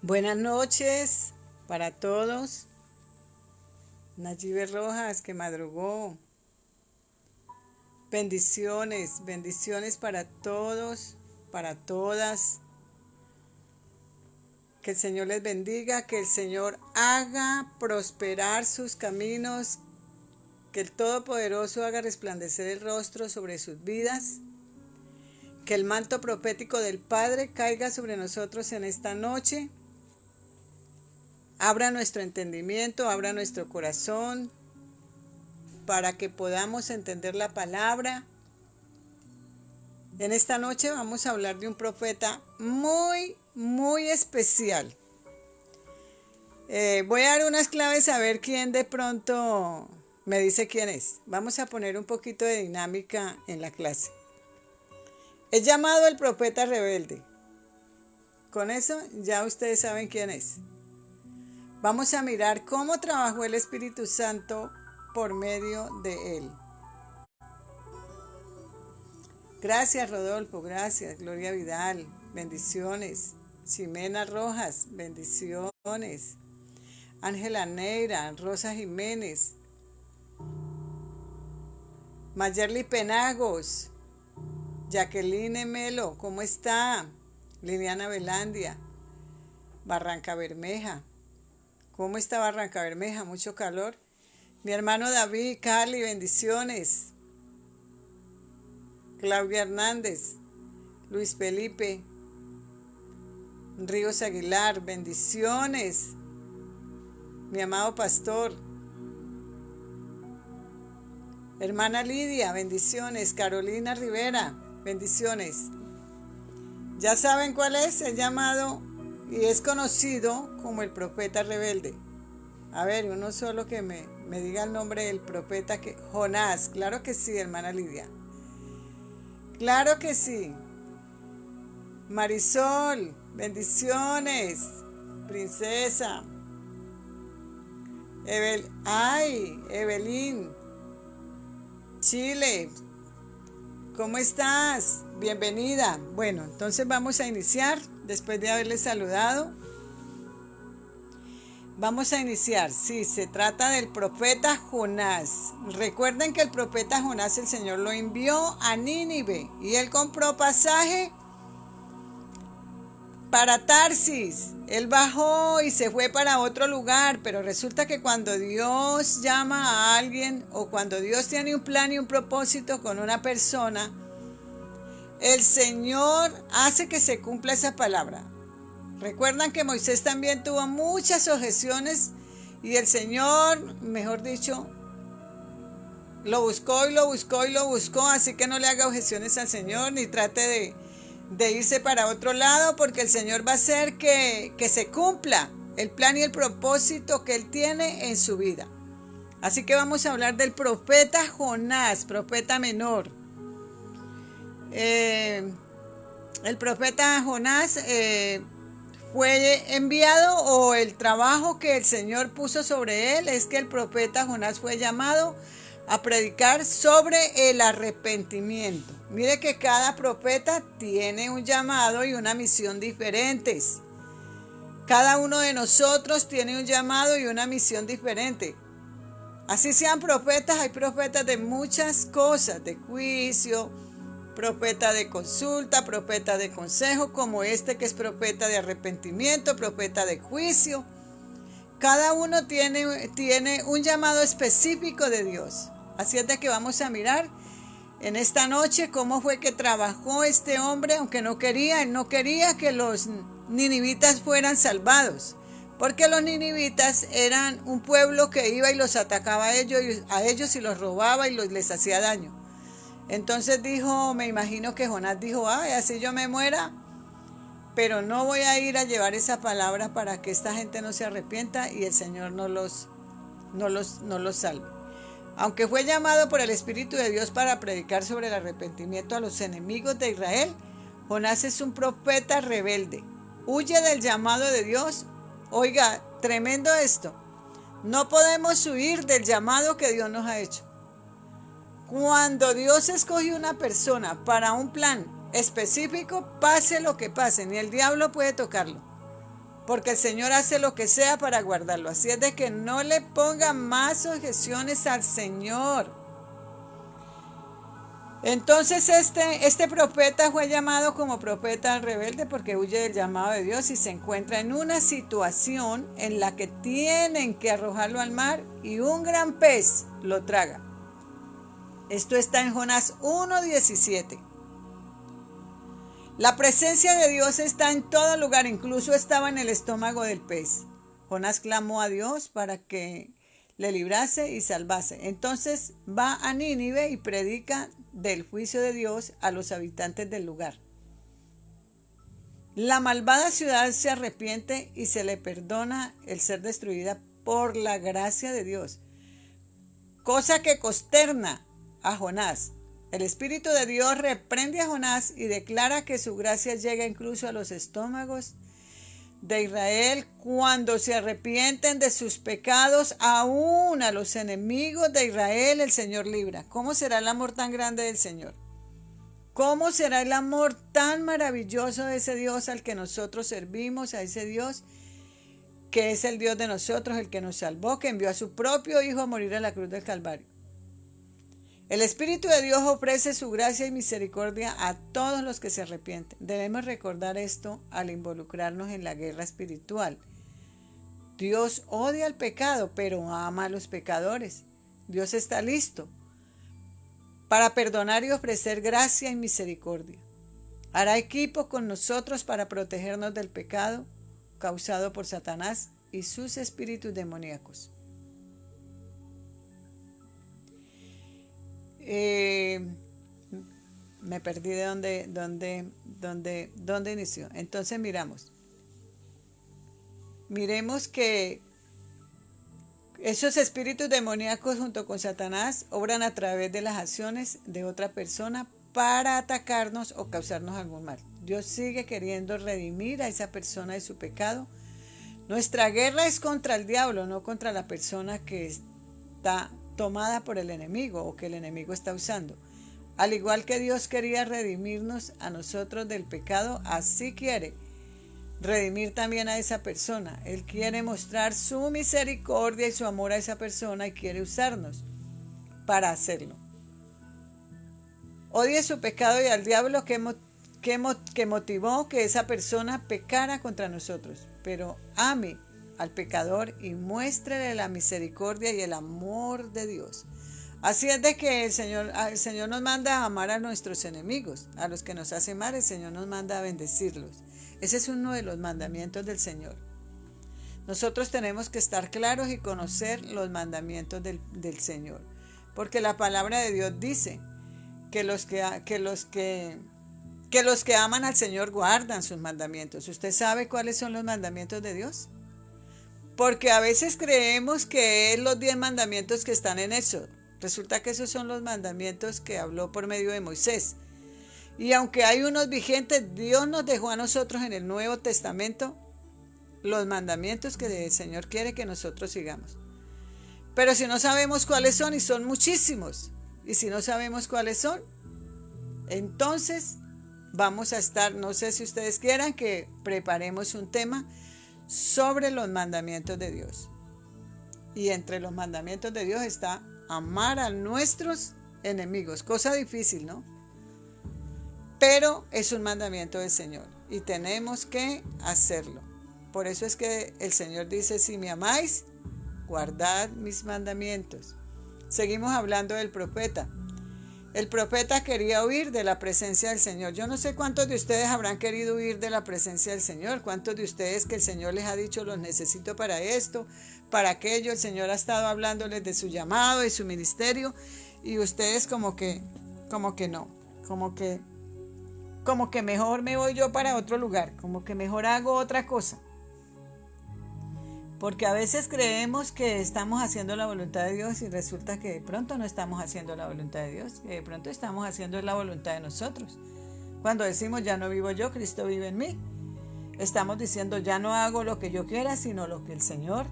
Buenas noches para todos. Nayibe Rojas, que madrugó. Bendiciones, bendiciones para todos, para todas. Que el Señor les bendiga, que el Señor haga prosperar sus caminos, que el Todopoderoso haga resplandecer el rostro sobre sus vidas, que el manto profético del Padre caiga sobre nosotros en esta noche. Abra nuestro entendimiento, abra nuestro corazón para que podamos entender la palabra. En esta noche vamos a hablar de un profeta muy especial. Voy a dar unas claves a ver quién de pronto me dice quién es. Vamos a poner un poquito de dinámica en la clase. Es llamado el profeta rebelde. Con eso ya ustedes saben quién es. Vamos a mirar cómo trabajó el Espíritu Santo por medio de él. Gracias, Rodolfo, gracias. Gloria Vidal, bendiciones. Ximena Rojas, bendiciones. Ángela Neira, Rosa Jiménez. Mayerly Penagos, Jacqueline Melo, ¿cómo está? Liliana Velandia, Barranca Bermeja. ¿Cómo está Barranca Bermeja? Mucho calor. Mi hermano David, Cali, bendiciones. Claudia Hernández, Luis Felipe, Ríos Aguilar, bendiciones. Mi amado pastor. Hermana Lidia, bendiciones. Carolina Rivera, bendiciones. Ya saben cuál es el llamado y es conocido como el profeta rebelde. A ver, uno solo que me diga el nombre del profeta. Jonás, claro que sí, hermana Lidia. Claro que sí. Marisol, bendiciones. Princesa. Evelyn. Chile. ¿Cómo estás? Bienvenida. Bueno, entonces vamos a iniciar después de haberles saludado. Vamos a iniciar. Sí, se trata del profeta Jonás. Recuerden que el profeta Jonás el Señor lo envió a Nínive y él compró pasaje para Tarsis. Él bajó y se fue para otro lugar, pero resulta que cuando Dios llama a alguien o cuando Dios tiene un plan y un propósito con una persona, el Señor hace que se cumpla esa palabra. Recuerdan que Moisés también tuvo muchas objeciones y el Señor, mejor dicho, lo buscó y lo buscó y lo buscó, así que no le haga objeciones al Señor ni trate de irse para otro lado, porque el Señor va a hacer que se cumpla el plan y el propósito que Él tiene en su vida. Así que vamos a hablar del profeta Jonás, profeta menor. El profeta Jonás fue enviado, o el trabajo que el Señor puso sobre él es que el profeta Jonás fue llamado a predicar sobre el arrepentimiento. Mire que cada profeta tiene un llamado y una misión diferentes. Cada uno de nosotros tiene un llamado y una misión diferente. Así sean profetas, hay profetas de muchas cosas, de juicio, profeta de consulta, profeta de consejo, como este que es profeta de arrepentimiento, profeta de juicio. Cada uno tiene un llamado específico de Dios. Así es de que vamos a mirar en esta noche cómo fue que trabajó este hombre, aunque él no quería que los ninivitas fueran salvados, porque los ninivitas eran un pueblo que iba y los atacaba a ellos y los robaba y les hacía daño. Entonces dijo, me imagino que Jonás dijo, así yo me muera, pero no voy a ir a llevar esa palabra para que esta gente no se arrepienta y el Señor no los salve. Aunque fue llamado por el Espíritu de Dios para predicar sobre el arrepentimiento a los enemigos de Israel, Jonás es un profeta rebelde. Huye del llamado de Dios. Oiga, tremendo esto. No podemos huir del llamado que Dios nos ha hecho. Cuando Dios escoge una persona para un plan específico, pase lo que pase, ni el diablo puede tocarlo. porque el Señor hace lo que sea para guardarlo. Así es de que no le ponga más objeciones al Señor. Entonces este profeta fue llamado como profeta rebelde porque huye del llamado de Dios y se encuentra en una situación en la que tienen que arrojarlo al mar y un gran pez lo traga. Esto está en Jonás 1:17. La presencia de Dios está en todo lugar, incluso estaba en el estómago del pez. Jonás clamó a Dios para que le librase y salvase. Entonces va a Nínive y predica del juicio de Dios a los habitantes del lugar. La malvada ciudad se arrepiente y se le perdona el ser destruida por la gracia de Dios, cosa que consterna a Jonás. El Espíritu de Dios reprende a Jonás y declara que su gracia llega incluso a los estómagos de Israel cuando se arrepienten de sus pecados. Aún a los enemigos de Israel el Señor libra. ¿Cómo será el amor tan grande del Señor? ¿Cómo será el amor tan maravilloso de ese Dios al que nosotros servimos, a ese Dios que es el Dios de nosotros, el que nos salvó, que envió a su propio Hijo a morir en la cruz del Calvario? El Espíritu de Dios ofrece su gracia y misericordia a todos los que se arrepienten. Debemos recordar esto al involucrarnos en la guerra espiritual. Dios odia el pecado, pero ama a los pecadores. Dios está listo para perdonar y ofrecer gracia y misericordia. Hará equipo con nosotros para protegernos del pecado causado por Satanás y sus espíritus demoníacos. Me perdí de dónde inició. Entonces miremos que esos espíritus demoníacos junto con Satanás obran a través de las acciones de otra persona para atacarnos o causarnos algún mal. Dios sigue queriendo redimir a esa persona de su pecado. Nuestra guerra es contra el diablo, no contra la persona que está tomada por el enemigo o que el enemigo está usando. Al igual que Dios quería redimirnos a nosotros del pecado, así quiere redimir también a esa persona. Él quiere mostrar su misericordia y su amor a esa persona y quiere usarnos para hacerlo. Odie su pecado y al diablo que motivó que esa persona pecara contra nosotros, pero ame al pecador y muéstrele la misericordia y el amor de Dios. Así es de que el Señor nos manda a amar a nuestros enemigos, a los que nos hacen mal, el Señor nos manda a bendecirlos. Ese es uno de los mandamientos del Señor. Nosotros tenemos que estar claros y conocer los mandamientos del Señor, porque la palabra de Dios dice que los que aman al Señor guardan sus mandamientos. ¿Usted sabe cuáles son los mandamientos de Dios? Porque a veces creemos que es los 10 mandamientos que están en Éxodo. Resulta que esos son los mandamientos que habló por medio de Moisés. Y aunque hay unos vigentes, Dios nos dejó a nosotros en el Nuevo Testamento los mandamientos que el Señor quiere que nosotros sigamos. Pero si no sabemos cuáles son, y son muchísimos, y si no sabemos cuáles son, entonces vamos a estar, no sé si ustedes quieran que preparemos un tema sobre los mandamientos de Dios. Y entre los mandamientos de Dios está amar a nuestros enemigos. Cosa difícil, ¿no? Pero es un mandamiento del Señor y tenemos que hacerlo. Por eso es que el Señor dice: si me amáis, guardad mis mandamientos. Seguimos hablando del profeta. El profeta quería huir de la presencia del Señor. Yo no sé cuántos de ustedes habrán querido huir de la presencia del Señor. Cuántos de ustedes que el Señor les ha dicho: los necesito para esto, para aquello. El Señor ha estado hablándoles de su llamado y su ministerio. Y ustedes como que no. Como que mejor me voy yo para otro lugar. Como que mejor hago otra cosa. Porque a veces creemos que estamos haciendo la voluntad de Dios y resulta que de pronto no estamos haciendo la voluntad de Dios, que de pronto estamos haciendo la voluntad de nosotros. Cuando decimos: ya no vivo yo, Cristo vive en mí, estamos diciendo: ya no hago lo que yo quiera, sino lo que el Señor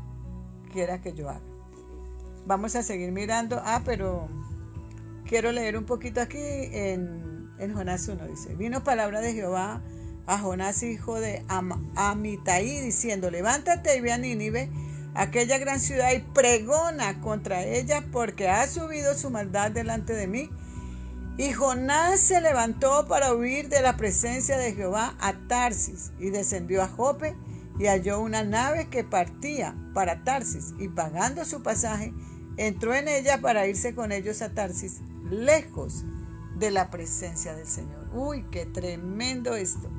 quiera que yo haga. Vamos a seguir mirando. Pero quiero leer un poquito aquí en Jonás 1. Dice: vino palabra de Jehová a Jonás, hijo de Amitai, diciendo: levántate y ve a Nínive, aquella gran ciudad, y pregona contra ella, porque ha subido su maldad delante de mí. Y Jonás se levantó para huir de la presencia de Jehová a Tarsis, y descendió a Jope, y halló una nave que partía para Tarsis, y pagando su pasaje, entró en ella para irse con ellos a Tarsis, lejos de la presencia del Señor. Uy, qué tremendo esto.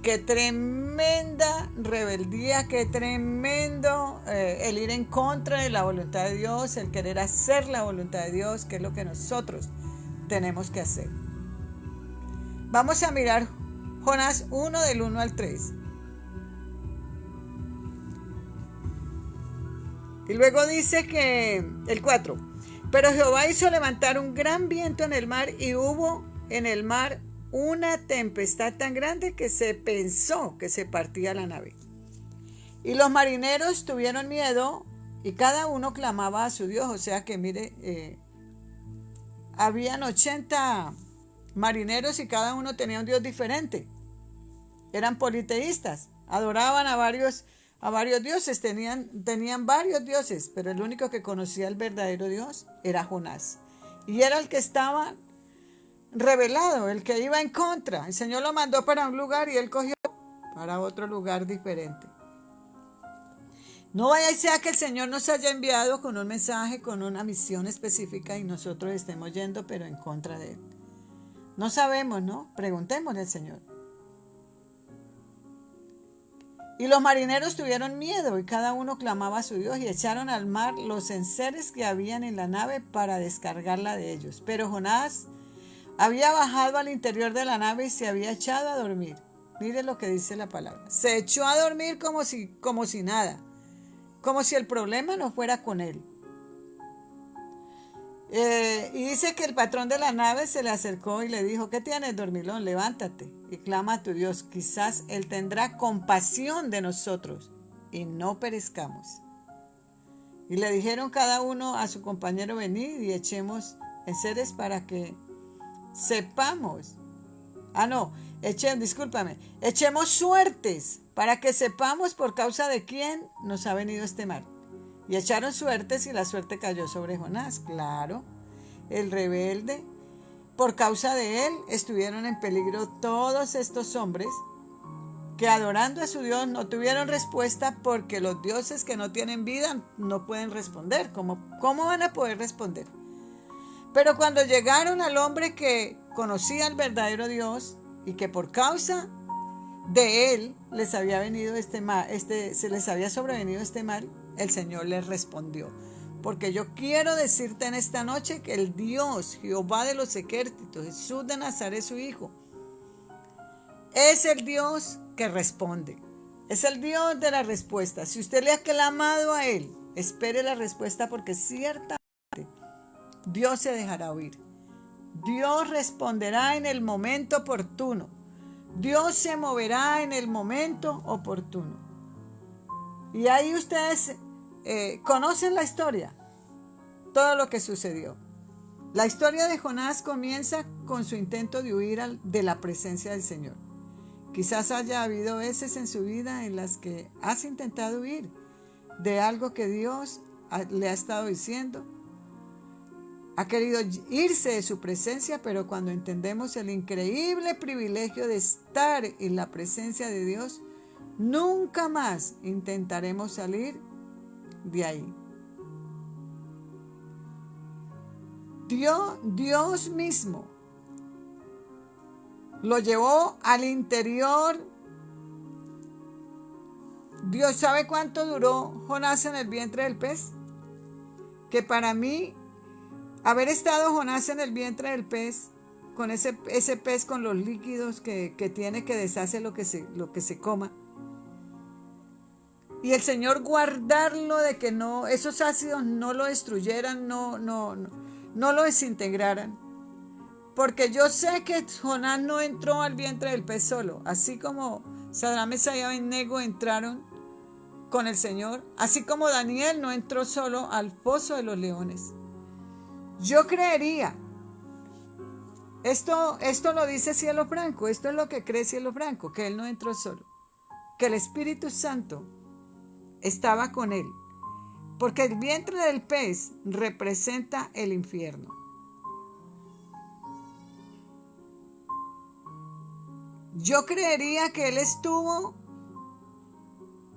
Qué tremenda rebeldía, qué tremendo el ir en contra de la voluntad de Dios, el querer hacer la voluntad de Dios, que es lo que nosotros tenemos que hacer. Vamos a mirar Jonás 1 del 1 al 3. Y luego dice que el 4. Pero Jehová hizo levantar un gran viento en el mar, y hubo en el mar una tempestad tan grande que se pensó que se partía la nave. Y los marineros tuvieron miedo, y cada uno clamaba a su Dios. O sea que mire, habían 80 marineros y cada uno tenía un Dios diferente. Eran politeístas, adoraban a varios dioses, tenían varios dioses, pero el único que conocía el verdadero Dios era Jonás. Y era el que estaba revelado, el que iba en contra. El Señor lo mandó para un lugar y él cogió para otro lugar diferente. No vaya y sea que el Señor nos haya enviado con un mensaje, con una misión específica, y nosotros estemos yendo pero en contra de él. No sabemos, ¿no? Preguntémosle al Señor. Y los marineros tuvieron miedo, y cada uno clamaba a su Dios, y echaron al mar los enseres que habían en la nave para descargarla de ellos. Pero Jonás había bajado al interior de la nave y se había echado a dormir. Mire lo que dice la palabra. Se echó a dormir como si nada, como si el problema no fuera con él. Y dice que el patrón de la nave se le acercó y le dijo: ¿qué tienes, dormilón? Levántate y clama a tu Dios. Quizás Él tendrá compasión de nosotros y no perezcamos. Y le dijeron cada uno a su compañero: venid y echemos enseres para que sepamos. Echemos suertes para que sepamos por causa de quién nos ha venido este mal. Y echaron suertes, y la suerte cayó sobre Jonás. Claro, el rebelde. Por causa de él estuvieron en peligro todos estos hombres que, adorando a su Dios, no tuvieron respuesta, porque los dioses que no tienen vida no pueden responder. ¿Cómo van a poder responder? Pero cuando llegaron al hombre que conocía al verdadero Dios, y que por causa de él les había venido se les había sobrevenido este mal, el Señor les respondió. Porque yo quiero decirte en esta noche que el Dios, Jehová de los ejércitos, Jesús de Nazaret, su Hijo, es el Dios que responde. Es el Dios de la respuesta. Si usted le ha clamado a Él, espere la respuesta, porque ciertamente Dios se dejará oír. Dios responderá en el momento oportuno. Dios se moverá en el momento oportuno. Y ahí ustedes conocen la historia, todo lo que sucedió. La historia de Jonás comienza con su intento de huir de la presencia del Señor. Quizás haya habido veces en su vida en las que has intentado huir de algo que Dios le ha estado diciendo. Ha querido irse de su presencia, pero cuando entendemos el increíble privilegio de estar en la presencia de Dios, nunca más intentaremos salir de ahí. Dios mismo lo llevó al interior. Dios sabe cuánto duró Jonás en el vientre del pez. Que para mí, haber estado Jonás en el vientre del pez, con ese pez con los líquidos que tiene, que deshace lo que se coma, y el Señor guardarlo de que no, esos ácidos no lo destruyeran, no lo desintegraran. Porque yo sé que Jonás no entró al vientre del pez solo, así como Sadrach, Mesach y Abednego entraron con el Señor, así como Daniel no entró solo al foso de los leones. Yo creería, Esto lo dice Cielo Franco, esto es lo que cree Cielo Franco, que él no entró solo, que el Espíritu Santo estaba con él, porque el vientre del pez representa el infierno. Yo creería que él estuvo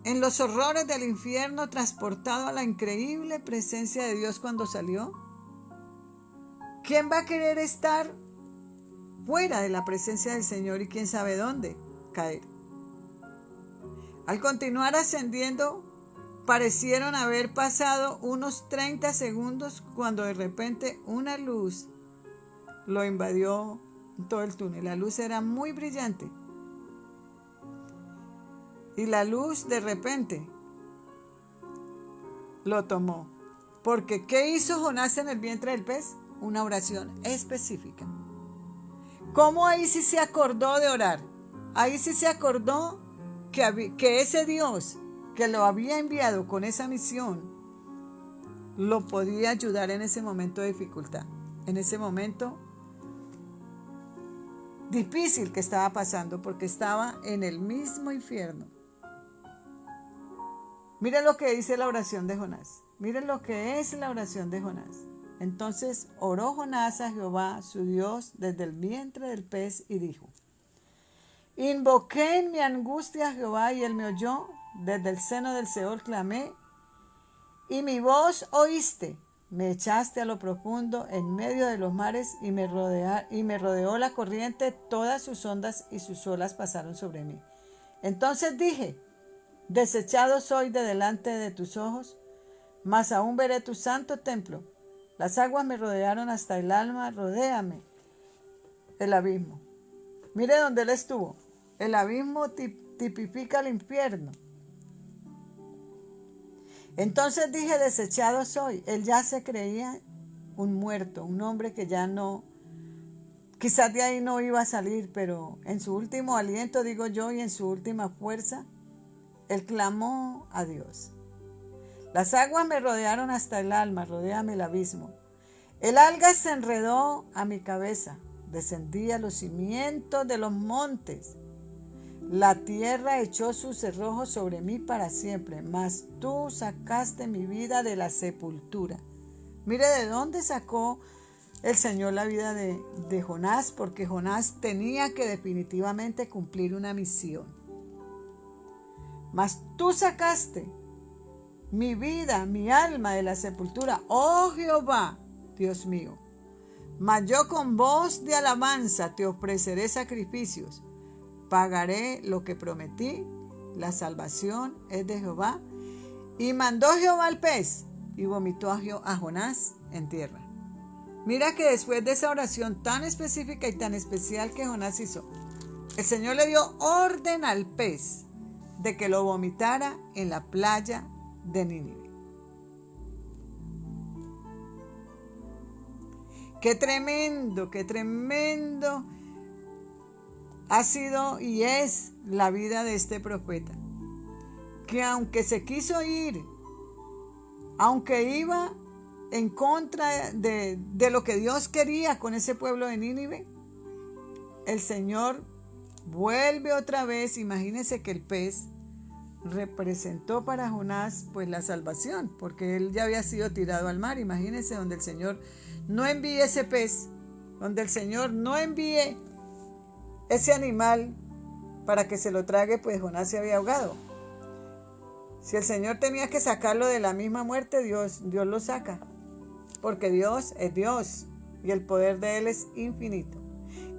en los horrores del infierno, transportado a la increíble presencia de Dios cuando salió. ¿Quién va a querer estar fuera de la presencia del Señor y quién sabe dónde caer? Al continuar ascendiendo, parecieron haber pasado unos 30 segundos cuando de repente una luz lo invadió todo el túnel. La luz era muy brillante. Y la luz de repente lo tomó. Porque ¿qué hizo Jonás en el vientre del pez? Una oración específica. ¿Cómo ahí sí se acordó de orar? Ahí sí se acordó que ese Dios que lo había enviado con esa misión lo podía ayudar en ese momento de dificultad, en ese momento difícil que estaba pasando, porque estaba en el mismo infierno. Miren lo que dice la oración de Jonás. Miren lo que es la oración de Jonás. Entonces oró Jonás a Jehová, su Dios, desde el vientre del pez y dijo: Invoqué en mi angustia a Jehová y él me oyó. Desde el seno del Seol clamé y mi voz oíste. Me echaste a lo profundo en medio de los mares y me rodeó la corriente, todas sus ondas y sus olas pasaron sobre mí. Entonces dije: desechado soy de delante de tus ojos, mas aún veré tu santo templo. Las aguas me rodearon hasta el alma, rodéame el abismo. Mire dónde él estuvo. El abismo tipifica el infierno. Entonces dije: desechado soy. Él ya se creía un muerto, un hombre que ya no, quizás de ahí no iba a salir, pero en su último aliento, digo yo, y en su última fuerza, él clamó a Dios. Las aguas me rodearon hasta el alma, rodéame el abismo. El alga se enredó a mi cabeza, descendí a los cimientos de los montes. La tierra echó sus cerrojos sobre mí para siempre, mas tú sacaste mi vida de la sepultura. Mire de dónde sacó el Señor la vida de Jonás, porque Jonás tenía que definitivamente cumplir una misión. Mas tú sacaste mi vida, mi alma de la sepultura, oh Jehová, Dios mío. Mas yo con voz de alabanza te ofreceré sacrificios. Pagaré lo que prometí, la salvación es de Jehová. Y mandó Jehová al pez y vomitó a Jonás en tierra. Mira que después de esa oración tan específica y tan especial que Jonás hizo, el Señor le dio orden al pez de que lo vomitara en la playa de Nínive. Qué tremendo ha sido y es la vida de este profeta, que aunque se quiso ir, aunque iba en contra de lo que Dios quería con ese pueblo de Nínive, el Señor vuelve otra vez. Imagínense que el pez representó para Jonás pues la salvación, porque él ya había sido tirado al mar. Imagínense donde el Señor no envíe ese pez, donde el Señor no envíe ese animal para que se lo trague, pues Jonás se había ahogado. Si el Señor tenía que sacarlo de la misma muerte, Dios lo saca, porque Dios es Dios y el poder de Él es infinito.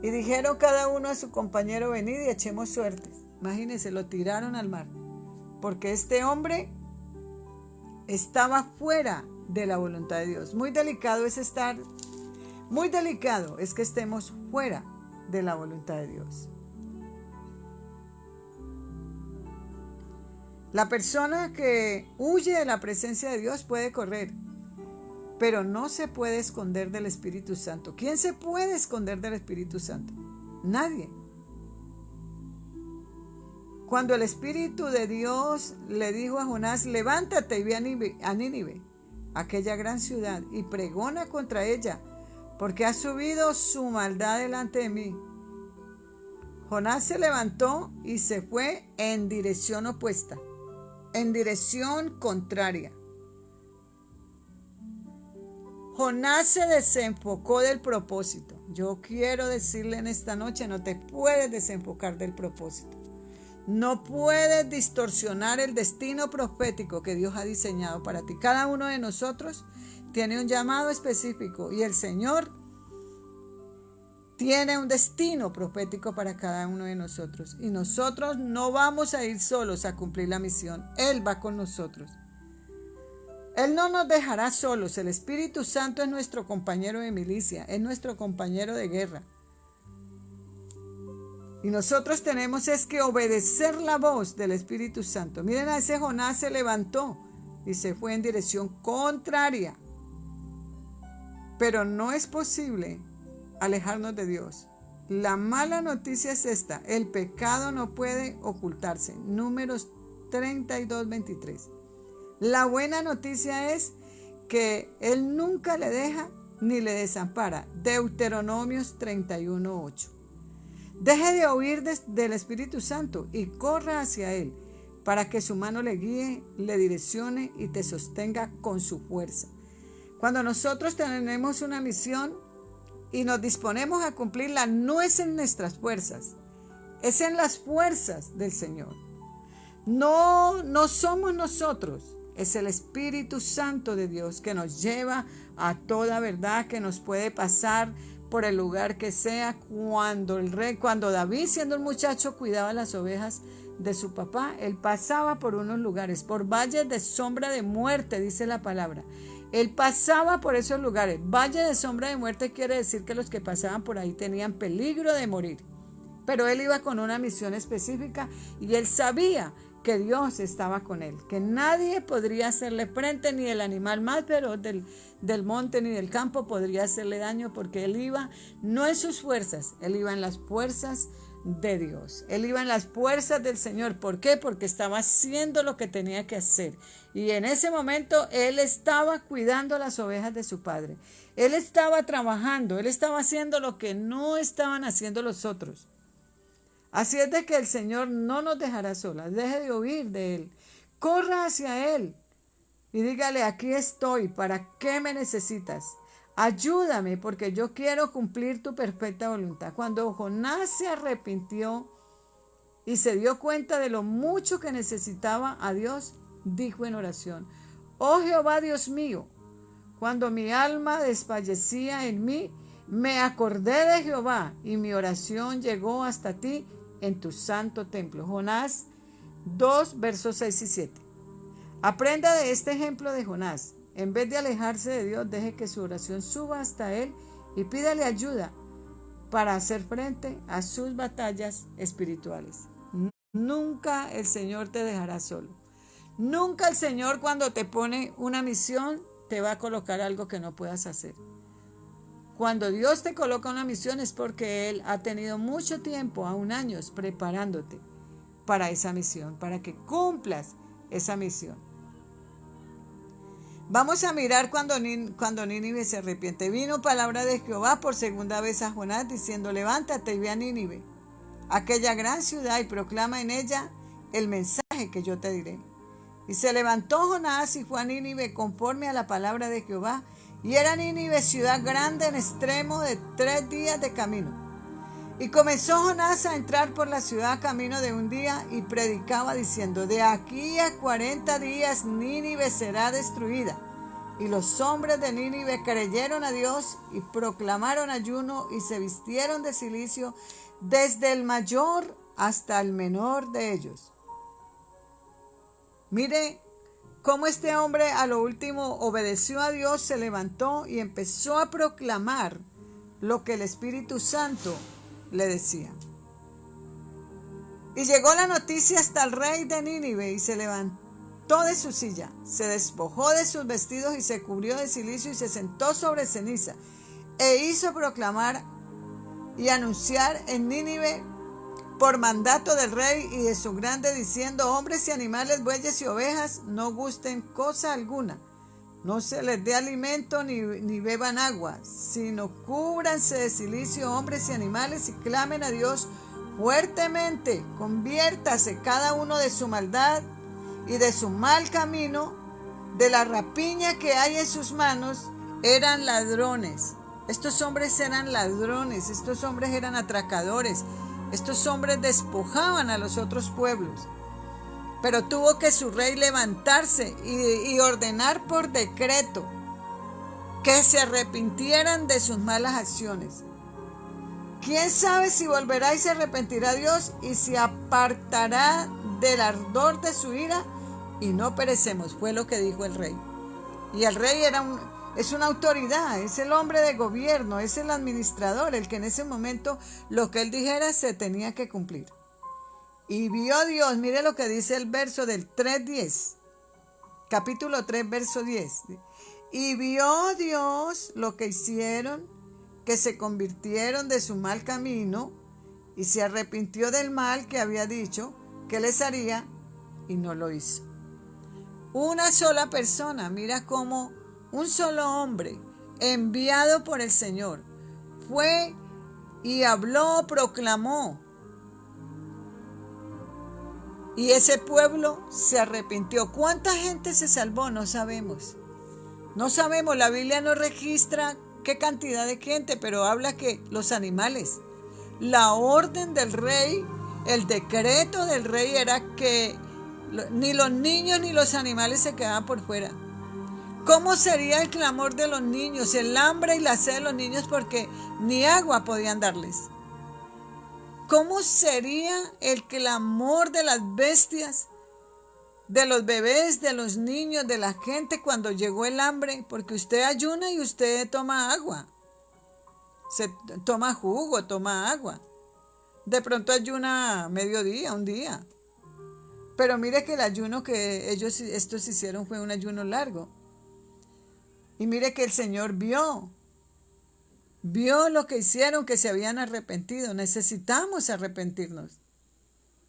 Y dijeron cada uno a su compañero: venid y echemos suertes. Imagínense, lo tiraron al mar, porque este hombre estaba fuera de la voluntad de Dios. Muy delicado es que estemos fuera de la voluntad de Dios. La persona que huye de la presencia de Dios puede correr, pero no se puede esconder del Espíritu Santo. ¿Quién se puede esconder del Espíritu Santo? Nadie. Cuando el Espíritu de Dios le dijo a Jonás: levántate y ve a Nínive, aquella gran ciudad, y pregona contra ella, porque ha subido su maldad delante de mí. Jonás se levantó y se fue en dirección opuesta, en dirección contraria. Jonás se desenfocó del propósito. Yo quiero decirle en esta noche, no te puedes desenfocar del propósito. No puedes distorsionar el destino profético que Dios ha diseñado para ti. Cada uno de nosotros tiene un llamado específico y el Señor tiene un destino profético para cada uno de nosotros. Y nosotros no vamos a ir solos a cumplir la misión. Él va con nosotros. Él no nos dejará solos. El Espíritu Santo es nuestro compañero de milicia, es nuestro compañero de guerra. Y nosotros tenemos es que obedecer la voz del Espíritu Santo. Miren, a ese Jonás se levantó y se fue en dirección contraria. Pero no es posible alejarnos de Dios. La mala noticia es esta: el pecado no puede ocultarse. Números 32:23. La buena noticia es que Él nunca le deja ni le desampara. Deuteronomios 31:8. Deje de huir del Espíritu Santo y corra hacia Él para que su mano le guíe, le direccione y te sostenga con su fuerza. Cuando nosotros tenemos una misión y nos disponemos a cumplirla, no es en nuestras fuerzas, es en las fuerzas del Señor. No somos nosotros, es el Espíritu Santo de Dios que nos lleva a toda verdad, que nos puede pasar por el lugar que sea. Cuando David, siendo un muchacho, cuidaba las ovejas de su papá, él pasaba por unos lugares, por valles de sombra de muerte, dice la palabra. Él pasaba por esos lugares. Valle de sombra de muerte quiere decir que los que pasaban por ahí tenían peligro de morir. Pero él iba con una misión específica y él sabía que Dios estaba con él, que nadie podría hacerle frente, ni el animal más feroz del monte ni del campo podría hacerle daño, porque él iba no en sus fuerzas, él iba en las fuerzas de Dios. Él iba en las fuerzas del Señor. ¿Por qué? Porque estaba haciendo lo que tenía que hacer. Y en ese momento él estaba cuidando las ovejas de su padre. Él estaba trabajando, él estaba haciendo lo que no estaban haciendo los otros. Así es de que el Señor no nos dejará solas. Deje de huir de Él. Corra hacia Él y dígale: aquí estoy, ¿para qué me necesitas? Ayúdame, porque yo quiero cumplir tu perfecta voluntad. Cuando Jonás se arrepintió y se dio cuenta de lo mucho que necesitaba a Dios, dijo en oración: oh Jehová Dios mío, cuando mi alma desfallecía en mí, me acordé de Jehová y mi oración llegó hasta ti en tu santo templo. Jonás 2, versos 6 y 7. Aprenda de este ejemplo de Jonás. En vez de alejarse de Dios, deje que su oración suba hasta Él y pídale ayuda para hacer frente a sus batallas espirituales. Nunca el Señor te dejará solo. Nunca el Señor, cuando te pone una misión, te va a colocar algo que no puedas hacer. Cuando Dios te coloca una misión es porque Él ha tenido mucho tiempo, aún años, preparándote para esa misión, para que cumplas esa misión. Vamos a mirar cuando Nínive se arrepiente. Vino palabra de Jehová por segunda vez a Jonás, diciendo: levántate y ve a Nínive, aquella gran ciudad, y proclama en ella el mensaje que yo te diré. Y se levantó Jonás y fue a Nínive conforme a la palabra de Jehová. Y era Nínive ciudad grande en extremo de 3 días de camino. Y comenzó Jonás a entrar por la ciudad camino de un día y predicaba diciendo: de aquí a 40 días Nínive será destruida. Y los hombres de Nínive creyeron a Dios y proclamaron ayuno y se vistieron de cilicio desde el mayor hasta el menor de ellos. Mire cómo este hombre a lo último obedeció a Dios, se levantó y empezó a proclamar lo que el Espíritu Santo le decía. Y llegó la noticia hasta el rey de Nínive y se levantó de su silla, se despojó de sus vestidos y se cubrió de cilicio y se sentó sobre ceniza e hizo proclamar y anunciar en Nínive por mandato del rey y de su grande, diciendo: hombres y animales, bueyes y ovejas, no gusten cosa alguna, no se les dé alimento ni beban agua, sino cúbranse de cilicio hombres y animales y clamen a Dios fuertemente. Conviértase cada uno de su maldad y de su mal camino, de la rapiña que hay en sus manos. Eran ladrones. Estos hombres eran ladrones, estos hombres eran atracadores, estos hombres despojaban a los otros pueblos. Pero tuvo que su rey levantarse y ordenar por decreto que se arrepintieran de sus malas acciones. ¿Quién sabe si volverá y se arrepentirá Dios y se apartará del ardor de su ira y no perecemos? Fue lo que dijo el rey. Y el rey es una autoridad, es el hombre de gobierno, es el administrador, el que en ese momento lo que él dijera se tenía que cumplir. Y vio Dios, mire lo que dice el verso del 3:10, capítulo 3, verso 10. Y vio Dios lo que hicieron, que se convirtieron de su mal camino, y se arrepintió del mal que había dicho que les haría, y no lo hizo. Una sola persona, mira cómo un solo hombre, enviado por el Señor, fue y habló, proclamó. Y ese pueblo se arrepintió. ¿Cuánta gente se salvó? No sabemos. No sabemos, la Biblia no registra qué cantidad de gente, pero habla que los animales, la orden del rey, el decreto del rey era que ni los niños ni los animales se quedaban por fuera. ¿Cómo sería el clamor de los niños, el hambre y la sed de los niños porque ni agua podían darles? ¿Cómo sería el clamor de las bestias, de los bebés, de los niños, de la gente cuando llegó el hambre? Porque usted ayuna y usted toma agua. Se toma jugo, toma agua. De pronto ayuna mediodía, un día. Pero mire que el ayuno que estos hicieron fue un ayuno largo. Y mire que el Señor vio lo que hicieron, que se habían arrepentido. Necesitamos arrepentirnos.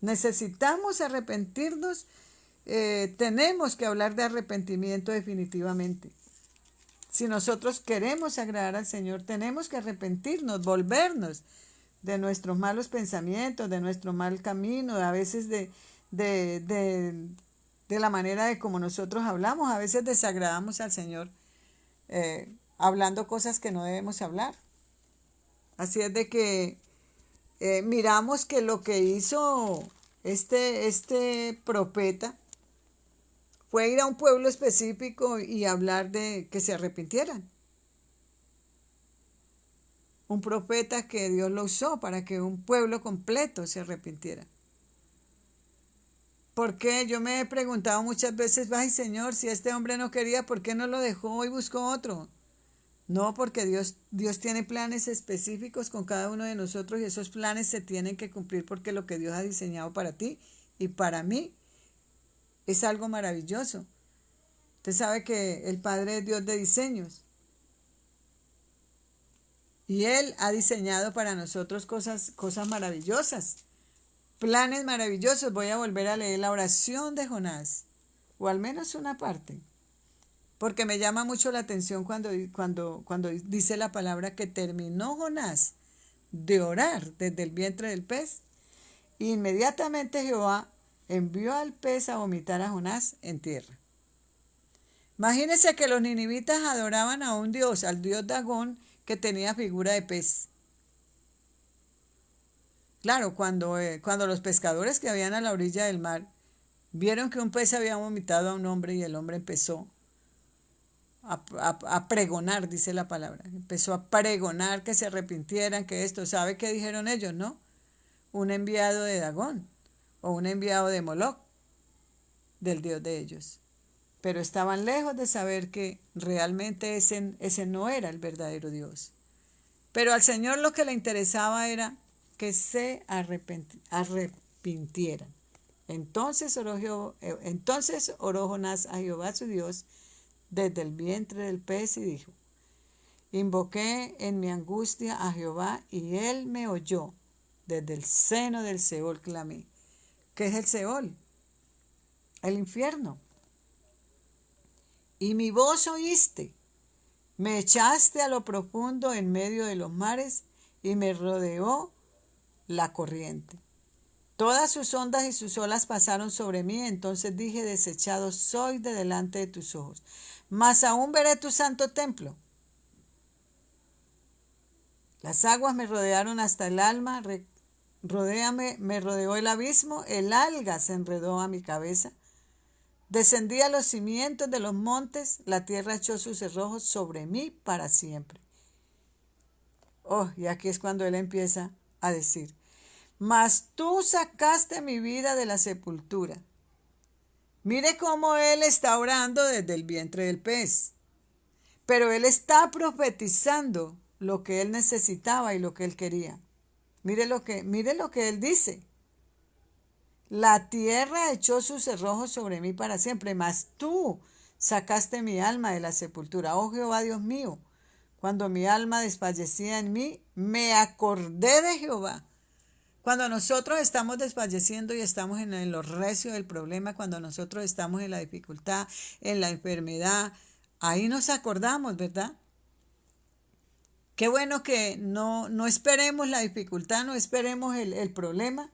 Necesitamos arrepentirnos. Tenemos que hablar de arrepentimiento definitivamente. Si nosotros queremos agradar al Señor, tenemos que arrepentirnos, volvernos de nuestros malos pensamientos, de nuestro mal camino, a veces de la manera de como nosotros hablamos. A veces desagradamos al Señor hablando cosas que no debemos hablar. Así es de que miramos que lo que hizo este profeta fue ir a un pueblo específico y hablar de que se arrepintieran. Un profeta que Dios lo usó para que un pueblo completo se arrepintiera. Porque yo me he preguntado muchas veces, ay Señor, si este hombre no quería, ¿por qué no lo dejó y buscó otro? No, porque Dios tiene planes específicos con cada uno de nosotros y esos planes se tienen que cumplir porque lo que Dios ha diseñado para ti y para mí es algo maravilloso. Usted sabe que el Padre es Dios de diseños y Él ha diseñado para nosotros cosas maravillosas, planes maravillosos. Voy a volver a leer la oración de Jonás, o al menos una parte. Porque me llama mucho la atención cuando dice la palabra que terminó Jonás de orar desde el vientre del pez. E inmediatamente Jehová envió al pez a vomitar a Jonás en tierra. Imagínense que los ninivitas adoraban a un dios, al dios Dagón, que tenía figura de pez. Claro, cuando los pescadores que habían a la orilla del mar vieron que un pez había vomitado a un hombre y el hombre empezó a pregonar, dice la palabra. Empezó a pregonar que se arrepintieran, que esto. ¿Sabe qué dijeron ellos, no? Un enviado de Dagón o un enviado de Moloc, del dios de ellos. Pero estaban lejos de saber que realmente ese no era el verdadero Dios. Pero al Señor lo que le interesaba era que se arrepintieran. Entonces oró Jonás a Jehová su Dios desde el vientre del pez y dijo: invoqué en mi angustia a Jehová y él me oyó. Desde el seno del Seol clamé. ¿Qué es el Seol? El infierno. y mi voz oíste. Me echaste a lo profundo en medio de los mares y me rodeó la corriente. Todas sus ondas y sus olas pasaron sobre mí, entonces dije, desechado soy de delante de tus ojos. Mas aún veré tu santo templo. Las aguas me rodearon hasta el alma, me rodeó el abismo, el alga se enredó a mi cabeza. Descendí a los cimientos de los montes, la tierra echó sus cerrojos sobre mí para siempre. Oh, y aquí es cuando él empieza a decir, mas tú sacaste mi vida de la sepultura. Mire cómo él está orando desde el vientre del pez, pero él está profetizando lo que él necesitaba y lo que él quería. Mire lo que él dice. La tierra echó sus cerrojos sobre mí para siempre, mas tú sacaste mi alma de la sepultura. Oh Jehová Dios mío, cuando mi alma desfallecía en mí, me acordé de Jehová. Cuando nosotros estamos desfalleciendo y estamos en lo recio del problema, cuando nosotros estamos en la dificultad, en la enfermedad, ahí nos acordamos, ¿verdad? Qué bueno que no esperemos la dificultad, no esperemos el problema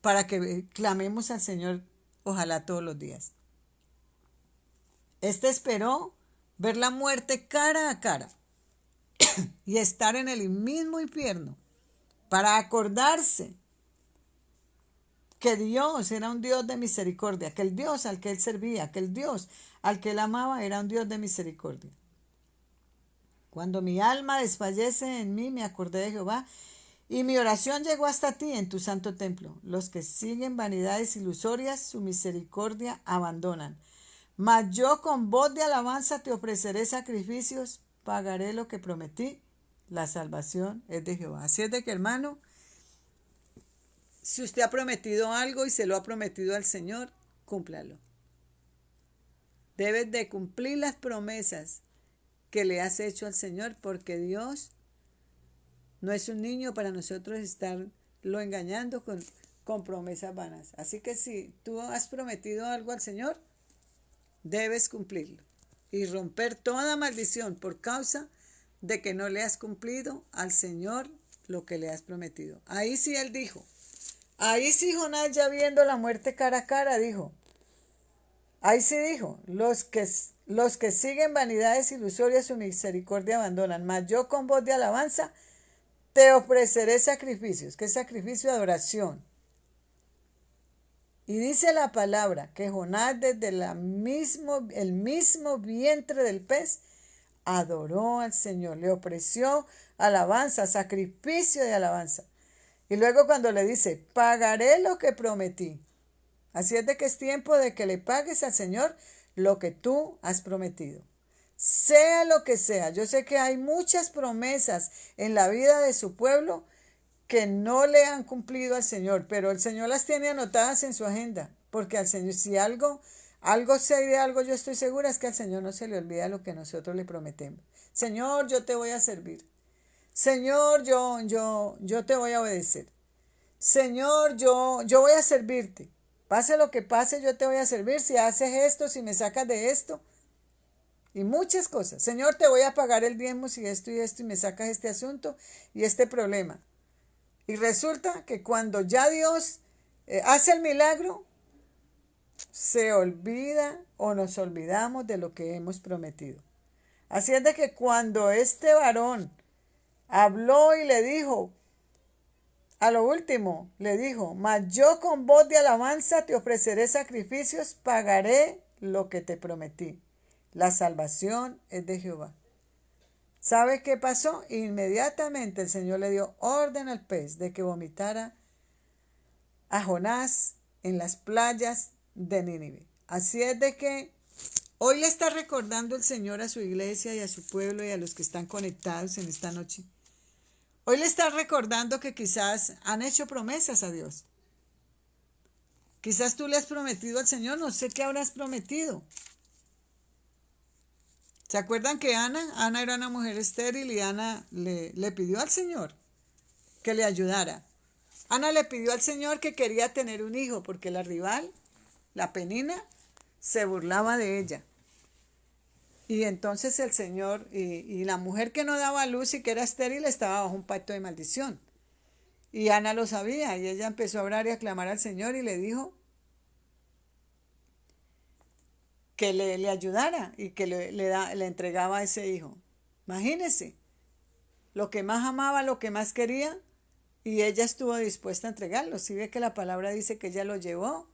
para que clamemos al Señor, ojalá todos los días. Este esperó ver la muerte cara a cara y estar en el mismo infierno para acordarse que Dios era un Dios de misericordia, que el Dios al que él servía, que el Dios al que él amaba era un Dios de misericordia. Cuando mi alma desfallece en mí, me acordé de Jehová, y mi oración llegó hasta ti en tu santo templo. Los que siguen vanidades ilusorias, su misericordia abandonan. Mas yo con voz de alabanza te ofreceré sacrificios, pagaré lo que prometí. La salvación es de Jehová. Así es de que, hermano, si usted ha prometido algo y se lo ha prometido al Señor, cúmplalo. Debes de cumplir las promesas que le has hecho al Señor, porque Dios no es un niño para nosotros estarlo engañando con promesas vanas. Así que si tú has prometido algo al Señor, debes cumplirlo y romper toda maldición por causa de que no le has cumplido al Señor lo que le has prometido. Ahí sí él dijo. Ahí sí Jonás, ya viendo la muerte cara a cara, dijo. Ahí sí dijo, los que siguen vanidades ilusorias su misericordia abandonan, mas yo con voz de alabanza te ofreceré sacrificios. ¿Qué sacrificio? De adoración. Y dice la palabra que Jonás desde el mismo vientre del pez adoró al Señor, le ofreció alabanza, sacrificio de alabanza. Y luego cuando le dice, pagaré lo que prometí. Así es de que es tiempo de que le pagues al Señor lo que tú has prometido. Sea lo que sea. Yo sé que hay muchas promesas en la vida de su pueblo que no le han cumplido al Señor, pero el Señor las tiene anotadas en su agenda, porque al Señor, si algo sé de algo, yo estoy segura, es que al Señor no se le olvida lo que nosotros le prometemos. Señor, yo te voy a servir. Señor, yo te voy a obedecer. Señor, yo voy a servirte. Pase lo que pase, yo te voy a servir. Si haces esto, si me sacas de esto. Y muchas cosas. Señor, te voy a pagar el diezmo si esto y me sacas este asunto y este problema. Y resulta que cuando ya Dios hace el milagro, se olvida o nos olvidamos de lo que hemos prometido. Así es de que cuando este varón habló y le dijo, a lo último le dijo, mas yo con voz de alabanza te ofreceré sacrificios, pagaré lo que te prometí. La salvación es de Jehová. ¿Sabe qué pasó? Inmediatamente el Señor le dio orden al pez de que vomitara a Jonás en las playas de Nínive. Así es de que hoy le está recordando el Señor a su iglesia y a su pueblo y a los que están conectados en esta noche. Hoy le está recordando que quizás han hecho promesas a Dios. Quizás tú le has prometido al Señor, no sé qué habrás prometido. ¿Se acuerdan que Ana era una mujer estéril y Ana le pidió al Señor que le ayudara? Ana le pidió al Señor que quería tener un hijo porque la rival, la Penina, se burlaba de ella. Y entonces el Señor, y la mujer que no daba luz y que era estéril estaba bajo un pacto de maldición. Y Ana lo sabía y ella empezó a orar y a clamar al Señor y le dijo que le ayudara y que le entregaba a ese hijo. Imagínense, lo que más amaba, lo que más quería, y ella estuvo dispuesta a entregarlo. Si ve que la palabra dice que ella lo llevó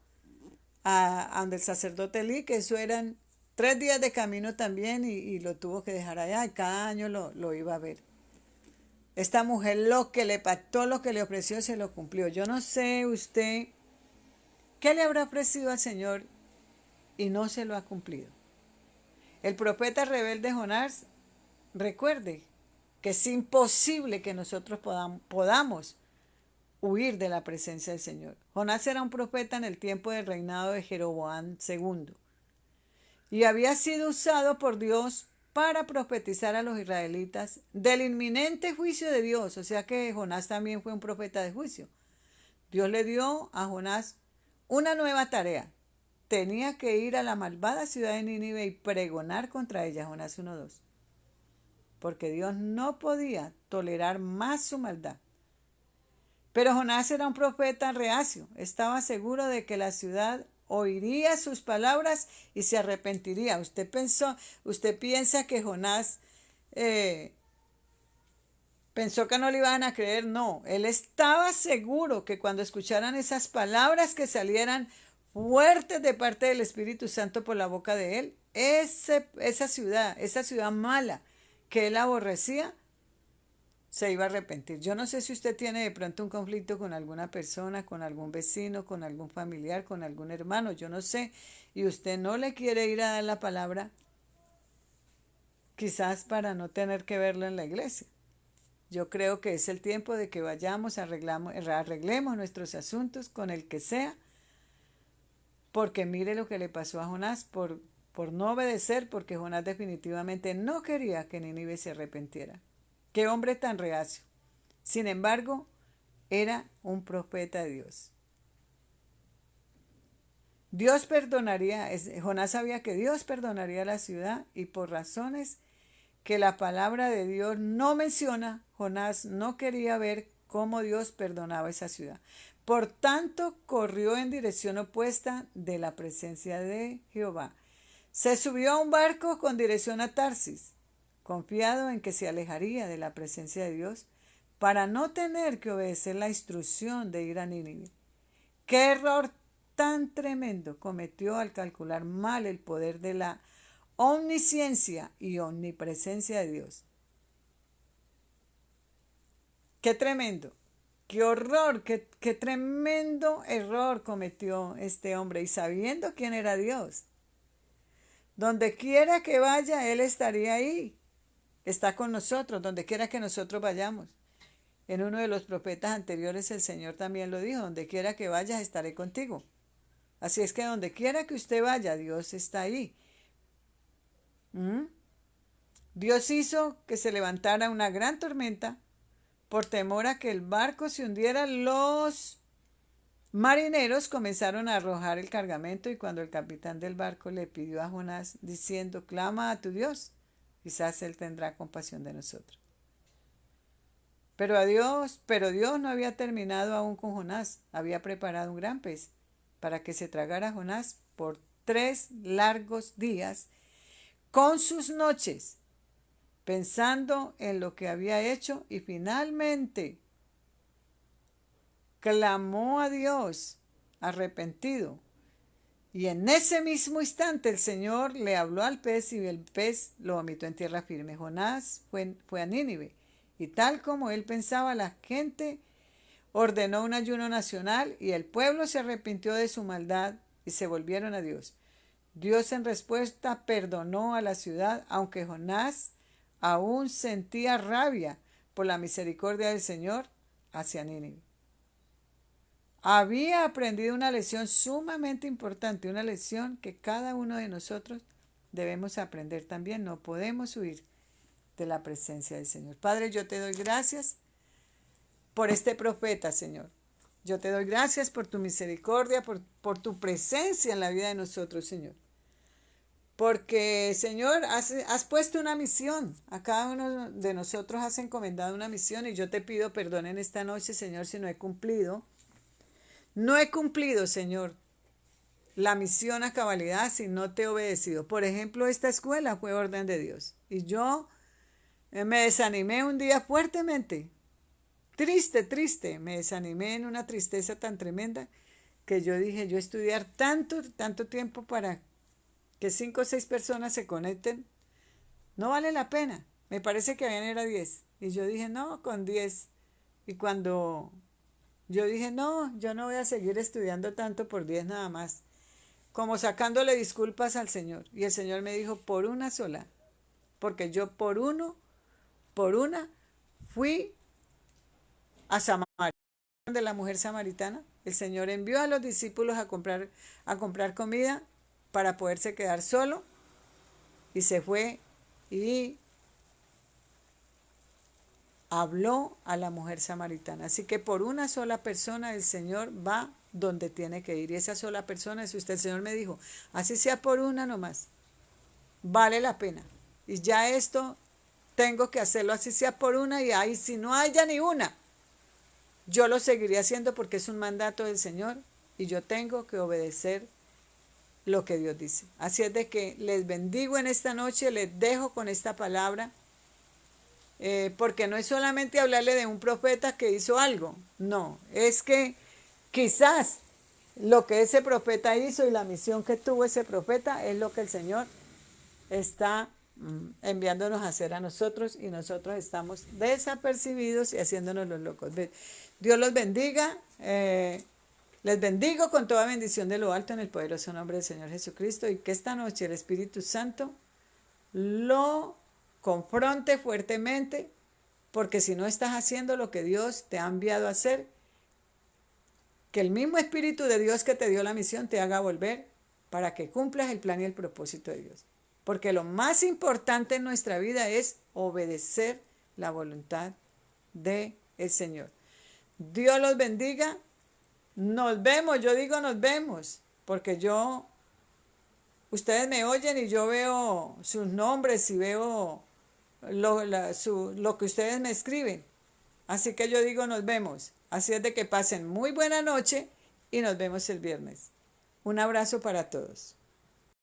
a donde el sacerdote Elí, que eso eran 3 días de camino también, y lo tuvo que dejar allá, y cada año lo iba a ver. Esta mujer lo que le pactó, lo que le ofreció, se lo cumplió. Yo no sé usted qué le habrá ofrecido al Señor y no se lo ha cumplido. El profeta rebelde Jonás, recuerde que es imposible que nosotros podamos huir de la presencia del Señor. Jonás era un profeta en el tiempo del reinado de Jeroboam II y había sido usado por Dios para profetizar a los israelitas del inminente juicio de Dios. O sea que Jonás también fue un profeta de juicio. Dios le dio a Jonás una nueva tarea. Tenía que ir a la malvada ciudad de Nínive y pregonar contra ella, Jonás 1:2. Porque Dios no podía tolerar más su maldad. Pero Jonás era un profeta reacio. Estaba seguro de que la ciudad oiría sus palabras y se arrepentiría. Usted piensa que Jonás pensó que no le iban a creer. No, él estaba seguro que cuando escucharan esas palabras que salieran fuertes de parte del Espíritu Santo por la boca de él, esa ciudad mala que él aborrecía, se iba a arrepentir. Yo no sé si usted tiene de pronto un conflicto con alguna persona, con algún vecino, con algún familiar, con algún hermano, yo no sé, y usted no le quiere ir a dar la palabra, quizás para no tener que verlo en la iglesia. Yo creo que es el tiempo de que vayamos, arreglemos nuestros asuntos con el que sea, porque mire lo que le pasó a Jonás por no obedecer, porque Jonás definitivamente no quería que Nínive se arrepintiera. Qué hombre tan reacio. Sin embargo, era un profeta de Dios. Dios perdonaría, Jonás sabía que Dios perdonaría la ciudad y por razones que la palabra de Dios no menciona, Jonás no quería ver cómo Dios perdonaba esa ciudad. Por tanto, corrió en dirección opuesta de la presencia de Jehová. Se subió a un barco con dirección a Tarsis, confiado en que se alejaría de la presencia de Dios para no tener que obedecer la instrucción de ir a Nínive. ¡Qué error tan tremendo cometió al calcular mal el poder de la omnisciencia y omnipresencia de Dios! ¡Qué tremendo! ¡Qué horror! ¡Qué tremendo error cometió este hombre! Y sabiendo quién era Dios. Donde quiera que vaya, Él estaría ahí. Está con nosotros, donde quiera que nosotros vayamos. En uno de los profetas anteriores el Señor también lo dijo: donde quiera que vayas, estaré contigo. Así es que donde quiera que usted vaya, Dios está ahí. Dios hizo que se levantara una gran tormenta por temor a que el barco se hundiera. Los marineros comenzaron a arrojar el cargamento y cuando el capitán del barco le pidió a Jonás diciendo: clama a tu Dios, quizás él tendrá compasión de nosotros. Pero Dios no había terminado aún con Jonás. Había preparado un gran pez para que se tragara a Jonás por 3 largos días con sus noches, pensando en lo que había hecho, y finalmente clamó a Dios arrepentido. Y en ese mismo instante el Señor le habló al pez y el pez lo vomitó en tierra firme. Jonás fue a Nínive y tal como él pensaba, la gente ordenó un ayuno nacional y el pueblo se arrepintió de su maldad y se volvieron a Dios. Dios en respuesta perdonó a la ciudad, aunque Jonás aún sentía rabia por la misericordia del Señor hacia Nínive. Había aprendido una lección sumamente importante, una lección que cada uno de nosotros debemos aprender también. No podemos huir de la presencia del Señor. Padre, yo te doy gracias por este profeta, Señor. Yo te doy gracias por tu misericordia, por tu presencia en la vida de nosotros, Señor. Porque, Señor, has puesto una misión. A cada uno de nosotros has encomendado una misión y yo te pido perdón en esta noche, Señor, si no he cumplido. No he cumplido, Señor, la misión a cabalidad si no te he obedecido. Por ejemplo, esta escuela fue orden de Dios. Y yo me desanimé un día fuertemente. Triste, triste. Me desanimé en una tristeza tan tremenda que yo dije, yo estudiar tanto, tanto tiempo para que 5 o 6 personas se conecten, no vale la pena. Me parece que habían era 10. Y yo dije, no, con 10. Y cuando yo dije, no, yo no voy a seguir estudiando tanto por 10 nada más. Como sacándole disculpas al Señor. Y el Señor me dijo, por una sola. Porque yo por una, fui a Samaria, de la mujer samaritana. El Señor envió a los discípulos a comprar comida para poderse quedar solo. Y se fue y habló a la mujer samaritana. Así que por una sola persona el Señor va donde tiene que ir. Y esa sola persona, si usted, el Señor me dijo, así sea por una nomás, vale la pena. Y ya esto tengo que hacerlo así sea por una y ahí si no haya ni una, yo lo seguiré haciendo porque es un mandato del Señor y yo tengo que obedecer lo que Dios dice. Así es de que les bendigo en esta noche, les dejo con esta palabra. Porque no es solamente hablarle de un profeta que hizo algo, no, es que quizás lo que ese profeta hizo y la misión que tuvo ese profeta es lo que el Señor está enviándonos a hacer a nosotros y nosotros estamos desapercibidos y haciéndonos los locos. Dios los bendiga. Les bendigo con toda bendición de lo alto en el poderoso nombre del Señor Jesucristo y que esta noche el Espíritu Santo lo confronte fuertemente, porque si no estás haciendo lo que Dios te ha enviado a hacer, que el mismo Espíritu de Dios que te dio la misión te haga volver para que cumplas el plan y el propósito de Dios. Porque lo más importante en nuestra vida es obedecer la voluntad del Señor. Dios los bendiga. Nos vemos, yo digo nos vemos, porque ustedes me oyen y yo veo sus nombres y veo lo que ustedes me escriben. Así que yo digo nos vemos. Así es de que pasen muy buena noche y nos vemos el viernes. Un abrazo para todos.